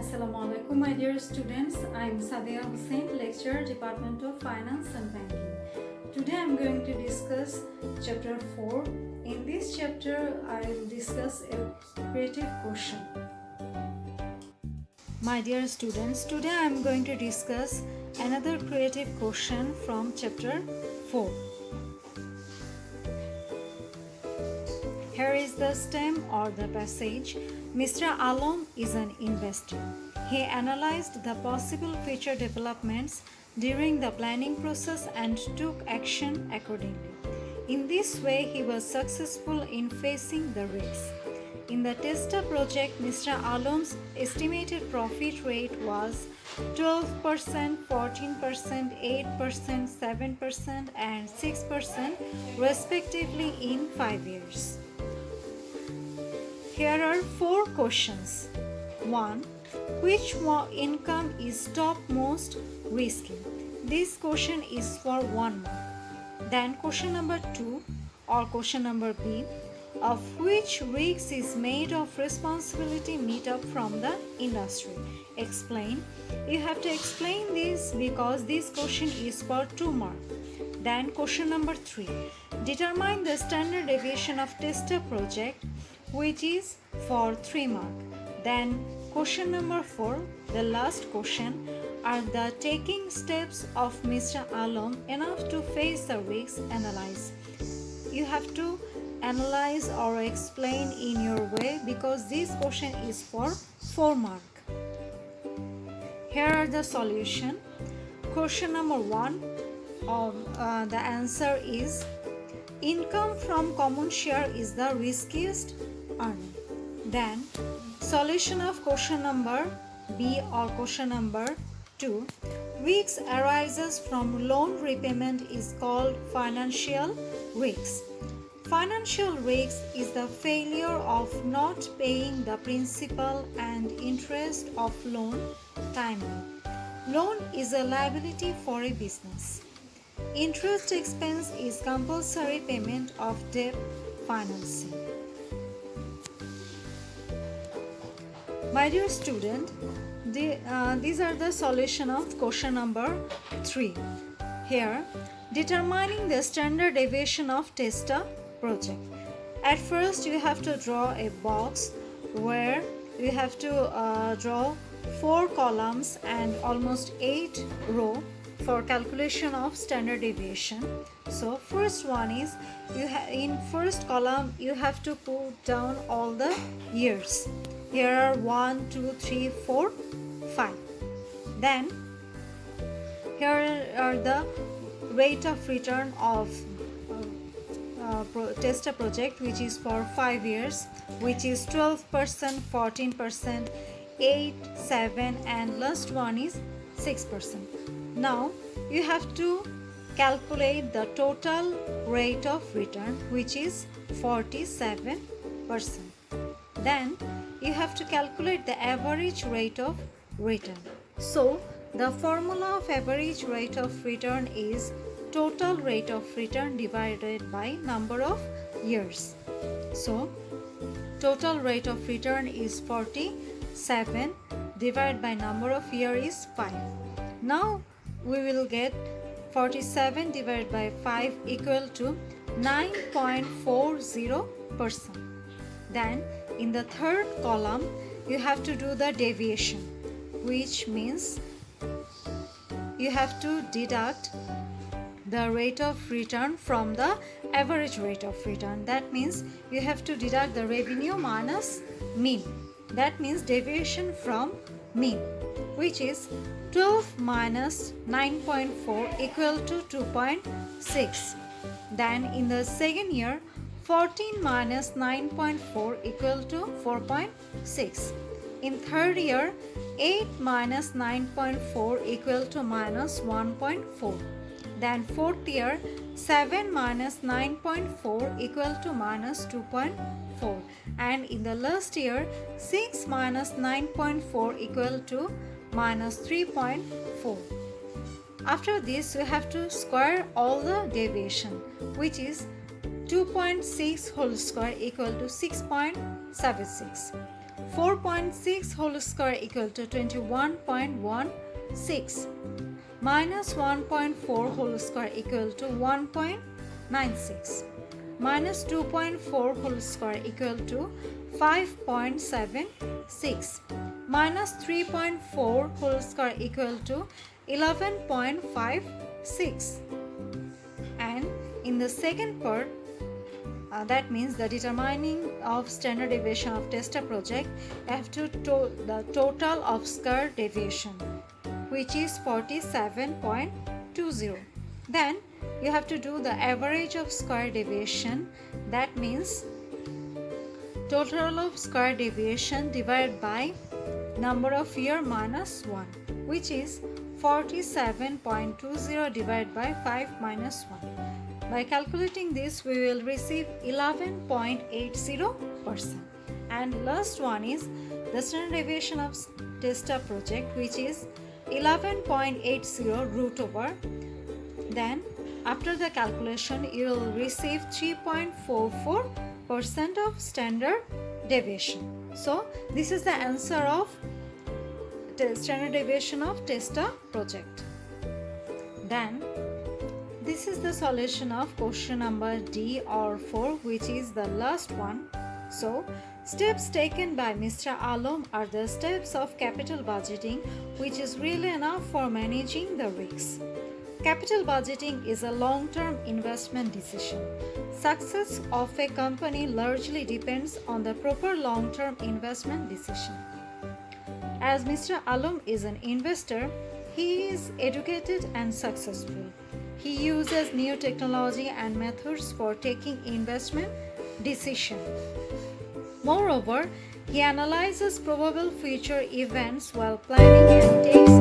Assalamualaikum, my dear students. I'm Sadia Hussain, lecturer, Department of Finance and Banking. Today I'm going to discuss chapter 4. In this chapter, I'll discuss a creative question. My dear students, today I'm going to discuss another creative question from chapter 4. Here is the stem or the passage. Mr. Alam is an investor. He analyzed the possible future developments during the planning process and took action accordingly. In this way, he was successful in facing the risks. In the TESTA project, Mr. Alam's estimated profit rate was 12%, 14%, 8%, 7%, and 6% respectively in 5 years. Here are 4 questions. 1. Which income is topmost risky? This question is for 1 mark. Then question number 2 or question number B. Of which risk is made of responsibility meet up from the industry? Explain. You have to explain this because this question is for 2 marks. Then question number 3. Determine the standard deviation of TESTA project, which is for 3 marks. Then question number 4, the last question, are the taking steps of Mr. Alam enough to face the risks? Analyze. You have to analyze or explain in your way because this question is for 4 marks. Here are the solution. Question number 1, the answer is income from common share is the riskiest earning. Then solution of question number B or question number 2, risks arises from loan repayment is called financial risks. Financial risk is the failure of not paying the principal and interest of loan timely. Loan is a liability for a business. Interest expense is compulsory payment of debt financing. My dear student, these are the solution of question number 3. Here, determining the standard deviation of TESTA project. At first, you have to draw a box where you have to draw 4 columns and almost 8 rows for calculation of standard deviation. So first one is in first column you have to put down all the years. Here are 1, 2, 3, 4, 5. Then here are the rate of return of TESTA project, which is for 5 years, which is 12%, 14%, 8, 7, and last one is 6%. Now you have to calculate the total rate of return, which is 47%. Then you have to calculate the average rate of return. So the formula of average rate of return is total rate of return divided by number of years. So total rate of return is 47 divided by number of year is 5. Now we will get 47 divided by 5 equal to 9.40%. Then in the third column you have to do the deviation, which means you have to deduct the rate of return from the average rate of return. That means you have to deduct the revenue minus mean. That means deviation from mean, which is 12 minus 9.4 equal to 2.6. Then in the second year, 14 minus 9.4 equal to 4.6. In third year, 8 minus 9.4 equal to minus 1.4. Then fourth year, 7 minus 9.4 equal to minus 2.4. And in the last year, 6 minus 9.4 equal to minus 3.4. After this, we have to square all the deviation, which is 2.6 whole square equal to 6.76. 4.6 whole square equal to 21.16. Minus 1.4 whole square equal to 1.96. Minus 2.4 whole square equal to 5.76. Minus 3.4 whole square equal to 11.56. And in the second part, that means the determining of standard deviation of tester project, you have to the total of square deviation, which is 47.20. Then you have to do the average of square deviation, that means total of square deviation divided by number of year minus 1, which is 47.20 divided by 5 minus 1. By calculating this, we will receive 11.80%. And last one is the standard deviation of tester project, which is 11.80 root over. Then after the calculation, you will receive 3.44% of standard deviation. So this is the answer of standard deviation of tester project. Then this is the solution of question number D or 4, which is the last one. So, steps taken by Mr. Alom are the steps of capital budgeting, which is really enough for managing the risks. Capital budgeting is a long-term investment decision. Success of a company largely depends on the proper long-term investment decision. As Mr. Alom is an investor, he is educated and successful. He uses new technology and methods for taking investment decisions. Moreover, he analyzes probable future events while planning and takes